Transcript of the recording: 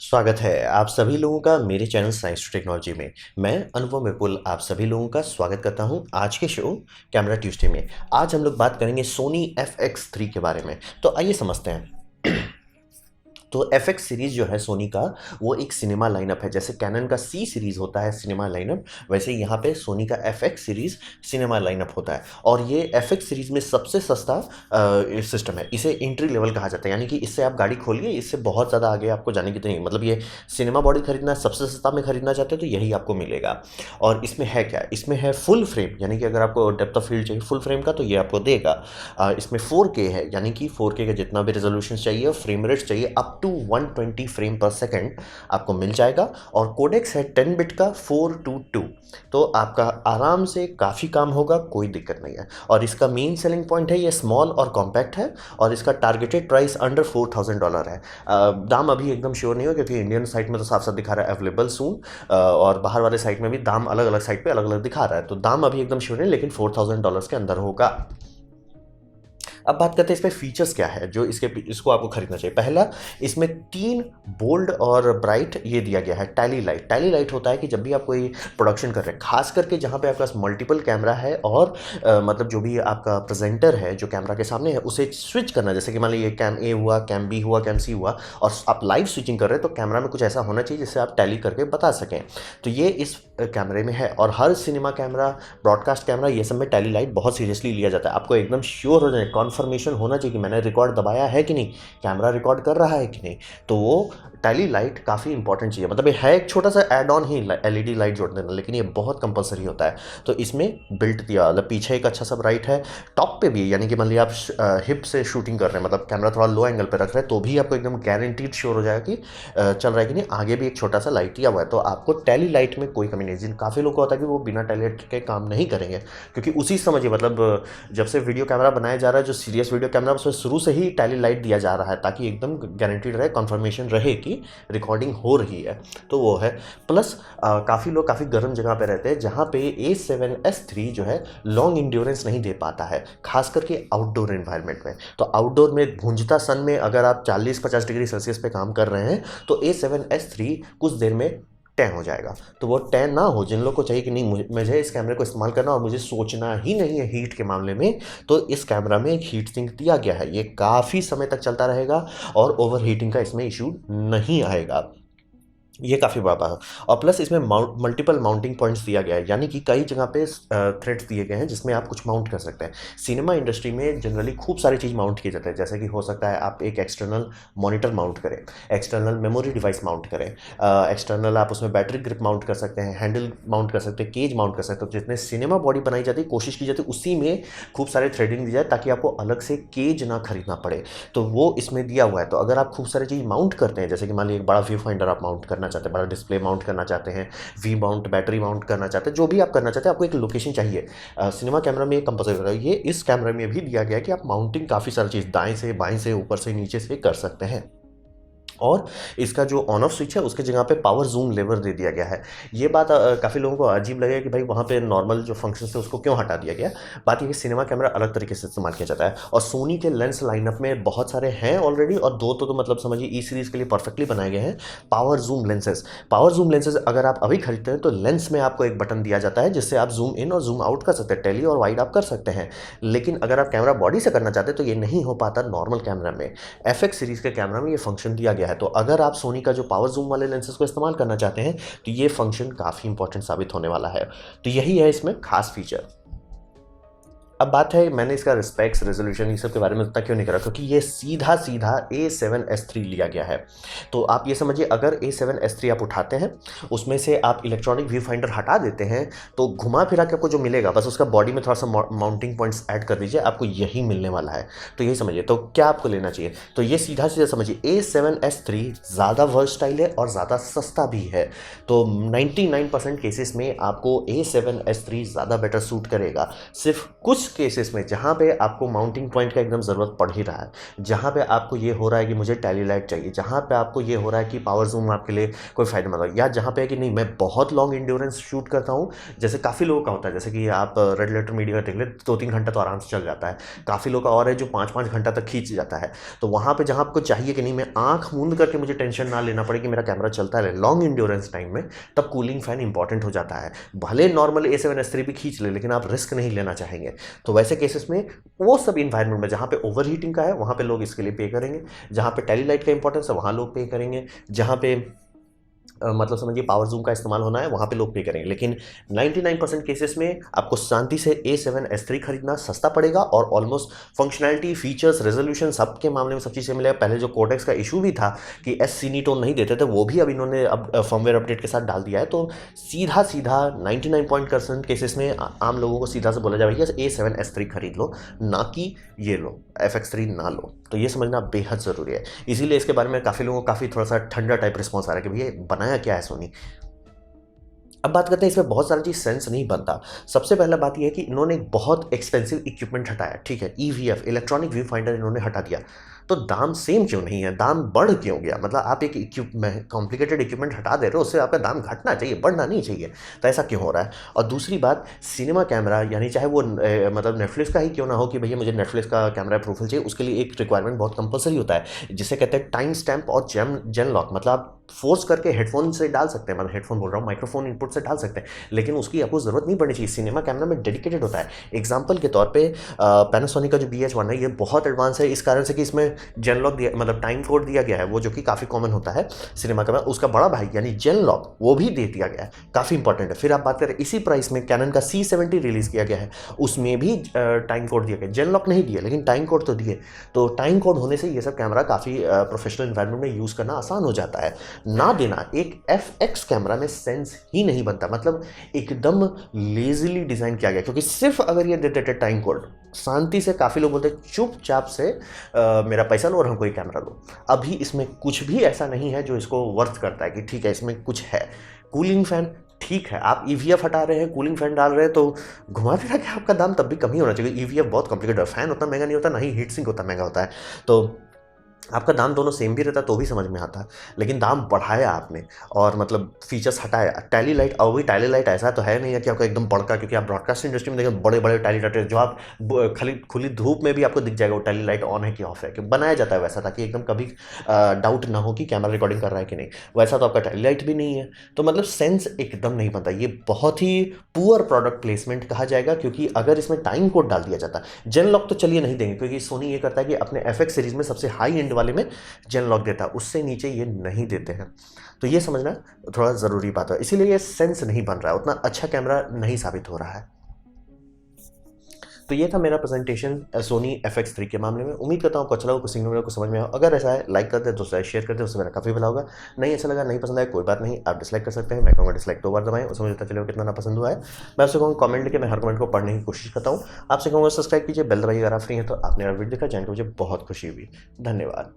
स्वागत है आप सभी लोगों का मेरे चैनल साइंस टू टेक्नोलॉजी में। मैं अनुभव विपुल आप सभी लोगों का स्वागत करता हूं आज के शो कैमरा ट्यूसडे में। आज हम लोग बात करेंगे सोनी FX3 के बारे में। तो आइए समझते हैं। तो FX सीरीज़ जो है सोनी का, वो एक सिनेमा लाइनअप है। जैसे कैनन का C सीरीज़ होता है सिनेमा लाइनअप, वैसे यहाँ पे सोनी का FX सीरीज़ सिनेमा लाइनअप होता है। और ये FX सीरीज़ में सबसे सस्ता सिस्टम है। इसे एंट्री लेवल कहा जाता है, यानी कि इससे आप गाड़ी खोलिए, इससे बहुत ज़्यादा आगे आपको जाने की तो नहीं। मतलब ये सिनेमा बॉडी खरीदना, सबसे सस्ता में खरीदना चाहते हो तो यही आपको मिलेगा। और इसमें है क्या, इसमें है फुल फ्रेम, यानी कि अगर आपको डेप्थ ऑफ फील्ड चाहिए फुल फ्रेम का तो ये आपको देगा। इसमें 4K है, यानी कि 4K का जितना भी रेजोल्यूशन चाहिए, फ्रेम रेट चाहिए अप टू 120 फ्रेम पर सेकेंड आपको मिल जाएगा। और कोडेक्स है 10 बिट का 422, तो आपका आराम से काफ़ी काम होगा, कोई दिक्कत नहीं है। और इसका मेन सेलिंग पॉइंट है ये स्मॉल और कॉम्पैक्ट है, और इसका टारगेटेड प्राइस अंडर $4000 है। दाम अभी एकदम श्योर नहीं हो, क्योंकि इंडियन साइट में तो साफ साफ दिखा रहा है अवेलेबल सून, और बाहर वाले साइट में भी दाम अलग अलग साइट पे अलग अलग दिखा रहा है। तो दाम अभी एकदम श्योर नहीं, लेकिन $4000 के अंदर होगा। अब बात करते हैं इसमें फीचर्स क्या है जो इसको आपको खरीदना चाहिए। पहला, इसमें 3 बोल्ड और ब्राइट ये दिया गया है टैली लाइट। टैली लाइट होता है कि जब भी आप कोई प्रोडक्शन कर रहे हैं, खास करके जहाँ पे आपके पास मल्टीपल कैमरा है और मतलब जो भी आपका प्रेजेंटर है जो कैमरा के सामने है उसे स्विच करना, जैसे कि मान लीजिए कैम ए हुआ, कैम बी हुआ, कैम सी हुआ, और आप लाइव स्विचिंग कर रहे हैं, तो कैमरा में कुछ ऐसा होना चाहिए जिससे आप टैली करके बता सकें। तो ये इस कैमरे में है। और हर सिनेमा कैमरा, ब्रॉडकास्ट कैमरा, ये सब में टैली लाइट बहुत सीरियसली लिया जाता है। आपको एकदम श्योर हो जाए, कॉन्फर्मेशन होना चाहिए कि मैंने रिकॉर्ड दबाया है कि नहीं, कैमरा रिकॉर्ड कर रहा है कि नहीं। तो वो टैली लाइट काफ़ी इंपॉर्टेंट चीज़ है। मतलब ये है एक छोटा सा एड ऑन ही LED लाइट जोड़ देना, लेकिन ये बहुत कंपलसरी होता है। तो इसमें बिल्ट दिया, मतलब पीछे एक अच्छा सा ब्राइट है, टॉप पे भी, यानी कि मान लिया आप हिप से शूटिंग कर रहे हैं, मतलब कैमरा थोड़ा लो एंगल पे रख रहे हैं, तो भी आपको एकदम गारंटीड श्योर हो जाएगा कि चल रहा है कि नहीं। आगे भी एक छोटा सा लाइट दिया हुआ है, तो आपको टैली लाइट में कोई कमी नहीं। जिन काफ़ी लोग को होता है कि वो बिना टैली लाइट के काम नहीं करेंगे, क्योंकि उसी समझिए, मतलब जब से वीडियो कैमरा बनाया जा रहा है, जो सीरियस वीडियो कैमरा, उसमें शुरू से ही टैली लाइट दिया जा रहा है, ताकि एकदम गारंटीड रहे, कंफर्मेशन रहे कि रिकॉर्डिंग हो रही है। तो वो है। प्लस काफ़ी लोग काफ़ी गर्म जगह पे रहते हैं, जहाँ पे A7S3 जो है लॉन्ग इंड्योरेंस नहीं दे पाता है, खास करके आउटडोर एनवायरनमेंट में। तो आउटडोर में भूंजता सन में अगर आप 40-50 डिग्री सेल्सियस पे काम कर रहे हैं, तो A7S3 कुछ देर में टैन हो जाएगा। तो वो टैन ना हो, जिन लोग को चाहिए कि नहीं मुझे इस कैमरे को इस्तेमाल करना और मुझे सोचना ही नहीं है हीट के मामले में, तो इस कैमरा में एक हीट सिंक दिया गया है। ये काफ़ी समय तक चलता रहेगा और ओवर हीटिंग का इसमें इशू नहीं आएगा। ये काफ़ी बड़ा बात है। और प्लस इसमें मल्टीपल माउंटिंग पॉइंट्स दिया गया है, यानी कि कई जगह पे थ्रेड्स दिए गए हैं जिसमें आप कुछ माउंट कर सकते हैं। सिनेमा इंडस्ट्री में जनरली खूब सारी चीज़ माउंट की जाती है, जैसे कि हो सकता है आप एक एक्सटर्नल मॉनिटर माउंट करें, एक्सटर्नल मेमोरी डिवाइस माउंट करें, एक्सटर्नल आप उसमें बैटरी ग्रिप माउंट कर सकते हैं, हैंडल माउंट कर सकते हैं, केज माउंट कर सकते हो। जितने सिनेमा बॉडी बनाई जाती है, कोशिश की जाती है उसी में खूब सारे थ्रेडिंग दी जाए, ताकि आपको अलग से केज ना खरीदना पड़े। तो वो इसमें दिया हुआ है। तो अगर आप खूब सारी चीज़ माउंट करते हैं, जैसे कि मान लीजिए एक बड़ा व्यू फाइंडर आप माउंट करना चाहते हैं, बड़ा डिस्प्ले माउंट करना चाहते हैं, वी माउंट, बैटरी माउंट करना चाहते हैं, जो भी आप करना चाहते हैं, आपको एक लोकेशन चाहिए। सिनेमा कैमरा में ये कंपलसरी होता है। ये इस कैमरे में भी दिया गया है कि आप माउंटिंग काफ़ी सारी चीज़ दाएं से, बाएं से, ऊपर से, नीचे से कर सकते हैं। और इसका जो ऑन ऑफ स्विच है उसके जगह पे पावर जूम लेवर दे दिया गया है। ये बात काफ़ी लोगों को अजीब लगेगा कि भाई वहाँ पे नॉर्मल जो फंक्शन थे उसको क्यों हटा दिया गया। बात ये कि सिनेमा कैमरा अलग तरीके से इस्तेमाल किया जाता है, और सोनी के लेंस लाइनअप में बहुत सारे हैं ऑलरेडी, और दो तो मतलब समझिए ई सीरीज़ के लिए परफेक्टली बनाए गए हैं power zoom lenses. Power zoom lenses अगर आप अभी खरीदते हैं तो लेंस में आपको एक बटन दिया जाता है जिससे आप जूम इन और जूम आउट कर सकते हैं, टेली और वाइड आप कर सकते हैं। लेकिन अगर आप कैमरा बॉडी से करना चाहते हैं तो ये नहीं हो पाता नॉर्मल कैमरा में। FX सीरीज़ के कैमरा में ये फंक्शन दिया गया है। तो अगर आप सोनी का जो पावर जूम वाले लेंसेज को इस्तेमाल करना चाहते हैं तो ये फंक्शन काफ़ी इंपॉर्टेंट साबित होने वाला है। तो यही है इसमें खास फीचर। अब बात है, मैंने इसका रिस्पेक्ट्स, रेजोल्यूशन, ये सब के बारे में उतना क्यों नहीं करा, क्योंकि ये सीधा सीधा A7S3 लिया गया है। तो आप ये समझिए, अगर A7S3 आप उठाते हैं, उसमें से आप इलेक्ट्रॉनिक व्यू फाइंडर हटा देते हैं, तो घुमा फिरा के आपको जो मिलेगा, बस उसका बॉडी में थोड़ा सा माउंटिंग पॉइंट्स ऐड कर दीजिए, आपको यही मिलने वाला है। तो यही समझिए। तो क्या आपको लेना चाहिए, तो ये सीधा सीधा समझिए A7S3 ज़्यादा वर्सटाइल है और ज़्यादा सस्ता भी है। तो 99% केसेस में आपको A7S3 ज़्यादा बेटर सूट करेगा। सिर्फ कुछ कुछ केसेस में जहाँ पे आपको माउंटिंग पॉइंट का एकदम ज़रूरत पड़ ही रहा है, जहाँ पे आपको ये हो रहा है कि मुझे टैली लाइट चाहिए, जहाँ पे आपको ये हो रहा है कि पावर जूम आपके लिए कोई फ़ायदेमंद हो, या जहाँ पे है कि नहीं मैं बहुत लॉन्ग इंड्योरेंस शूट करता हूँ, जैसे काफ़ी लोगों का होता है, जैसे कि आप रेड लेटर मीडिया देख ले 2-3 घंटा तो आराम से चल जाता है। काफ़ी लोग का और है जो 5-5 घंटा तक खींच जाता है। तो वहाँ पे जहाँ आपको चाहिए कि नहीं मैं आँख मूंद करके मुझे टेंशन ना लेना पड़े कि मेरा कैमरा चलता है लॉन्ग इंड्योरेंस टाइम में, तब कूलिंग फ़ैन इंपॉर्टेंट हो जाता है। भले नॉर्मल A7S III भी खींच ले, लेकिन आप रिस्क नहीं लेना चाहेंगे। तो वैसे केसेस में वो सब इन्वायरमेंट में जहाँ पे ओवर हीटिंग का है वहाँ पे लोग इसके लिए पे करेंगे, जहाँ पे टेली लाइट का इंपॉर्टेंस है वहाँ लोग पे करेंगे, जहाँ पे मतलब समझिए पावर जूम का इस्तेमाल होना है वहाँ पे लोग पे करेंगे। लेकिन 99% केसेस में आपको शांति से A7S III खरीदना सस्ता पड़ेगा और ऑलमोस्ट फंक्शनैलिटी, फीचर्स, रेजोल्यूशन सब के मामले में सब चीज़ें मिलेगा। पहले जो कोडेक्स का इशू भी था कि SCNE नहीं देते थे, वो भी अब इन्होंने अब फर्मवेयर अपडेट के साथ डाल दिया है। तो सीधा सीधा 99% केसेस में आम लोगों को सीधा से बोला जाए भैया A7S III खरीद लो, ना कि ये लो FX3 ना लो। तो ये समझना बेहद ज़रूरी है। इसीलिए इसके बारे में काफ़ी लोगों को काफ़ी थोड़ा सा ठंडा टाइप रिस्पॉन्स आ रहा है कि भैया बनाया क्या है सोनी। अब बात करते हैं इसमें बहुत सारी चीज़ सेंस नहीं बनता। सबसे पहला बात ये है कि इन्होंने एक बहुत एक्सपेंसिव इक्विपमेंट हटाया, ठीक है, EVF इलेक्ट्रॉनिक व्यू फाइंडर इन्होंने हटा दिया। तो दाम सेम क्यों नहीं है, दाम बढ़ क्यों गया? मतलब आप एक कॉम्प्लिकेटेड इक्विपमेंट हटा दे रहे हो, उससे आपका दाम घटना चाहिए, बढ़ना नहीं चाहिए। तो ऐसा क्यों हो रहा है? और दूसरी बात, सिनेमा कैमरा यानी चाहे वो मतलब नेटफ्लिक्स का ही क्यों ना हो कि भैया मुझे नेटफ्लिक्स का कैमरा प्रोफाइल चाहिए, उसके लिए एक रिक्वायरमेंट बहुत कंपलसरी होता है जिसे कहते हैं टाइम स्टैम्प और जेन लॉक। मतलब आप फोर्स करके हेडफोन से डाल सकते हैं, मतलब हेडफोन बोल रहा हूँ, माइक्रोफोन इनपुट से डाल सकते हैं, लेकिन उसकी आपको ज़रूरत नहीं पड़नी चाहिए। सिनेमा कैमरा में डेडिकेटेड होता है। एग्जाम्पल के तौर पे पैनासोनिक का जो BH1 है ये बहुत एडवांस है इस कारण से कि इसमें जेन लॉक दिया, मतलब टाइम कोड दिया गया है, वो जो कि काफ़ी कॉमन होता है सिनेमा कैमरा। उसका बड़ा भाई यानी जेन लॉक वो भी दे दिया गया है, काफ़ी इंपॉर्टेंट है। फिर आप बात करें इसी प्राइस में कैनन का C70 रिलीज़ किया गया है, उसमें भी टाइम कोड दिया गया। जेन लॉक नहीं दिया लेकिन टाइम कोड तो दिए। तो टाइम कोड होने से ये सब कैमरा काफ़ी प्रोफेशनल इन्वायरमेंट में यूज़ करना आसान हो जाता है। ना देना एक FX कैमरा में सेंस ही नहीं बनता, मतलब एकदम लेजीली डिज़ाइन किया गया। क्योंकि सिर्फ अगर ये दे देते टाइम कोड, शांति से काफ़ी लोग बोलते चुपचाप से मेरा पैसा लो और हमको ये कैमरा लो। अभी इसमें कुछ भी ऐसा नहीं है जो इसको वर्थ करता है कि ठीक है इसमें कुछ है। कूलिंग फैन ठीक है, आप EVF हटा रहे हैं, कूलिंग फैन डाल रहे हैं, तो घुमा फिरा के आपका दाम तब भी कम ही होना चाहिए। EVF बहुत कॉम्प्लिकेटेड है, फैन उतना महंगा नहीं होता, ना ही हीट सिंक उतना महंगा होता है। तो आपका दाम दोनों सेम भी रहता तो भी समझ में आता, लेकिन दाम बढ़ाया आपने और मतलब फीचर्स हटाया। टैली लाइट, और भी टैली लाइट ऐसा तो है नहीं है कि आपको एकदम बड़का, क्योंकि आप ब्रॉडकास्ट इंडस्ट्री में देखें बड़े बड़े टैली लाइट जो आप खाली खुली धूप में भी आपको दिख जाएगा वो टैली लाइट ऑन है कि ऑफ है, कि बनाया जाता है वैसा ताकि एकदम कभी डाउट ना हो कि कैमरा रिकॉर्डिंग कर रहा है कि नहीं। वैसा तो आपका टैली लाइट भी नहीं है। तो मतलब सेंस एकदम नहीं बनता। ये बहुत ही पुअर प्रोडक्ट प्लेसमेंट कहा जाएगा, क्योंकि अगर इसमें टाइम कोड डाल दिया जाता, जेन लॉक तो चलिए नहीं देंगे क्योंकि सोनी ये करता है कि अपने FX सीरीज में सबसे हाई एंड वाले में जेन लॉक देता है, उससे नीचे ये नहीं देते हैं। तो ये समझना थोड़ा ज़रूरी बात है, इसीलिए ये सेंस नहीं बन रहा है, उतना अच्छा कैमरा नहीं साबित हो रहा है। तो ये था मेरा प्रेजेंटेशन सोनी FX3 के मामले में। उम्मीद करता हूँ आपको अच्छा लगा, कुछ सीखने को समझ में आया। अगर ऐसा है लाइक कर दे, दोस्तों शेयर कर दे, उससे मेरा काफ़ी भला होगा। नहीं अच्छा लगा, नहीं पसंद आया, कोई बात नहीं, आप डिसलाइक कर सकते हैं। मैं कहूँगा डिसलाइक 2 बार दबाएं, उसमें मुझे पता चलेगा कितना ना पसंद हुआ है। मैं आपसे कहूँगा कमेंट लिखे, मैं हर कमेंट को पढ़ने की कोशिश करता हूँ। आपसे कहूँगा सब्सक्राइब कीजिए, बेल दबाइए अगर आप फ्री हैं तो। आपने वीडियो देखा, जान के मुझे बहुत खुशी हुई। धन्यवाद।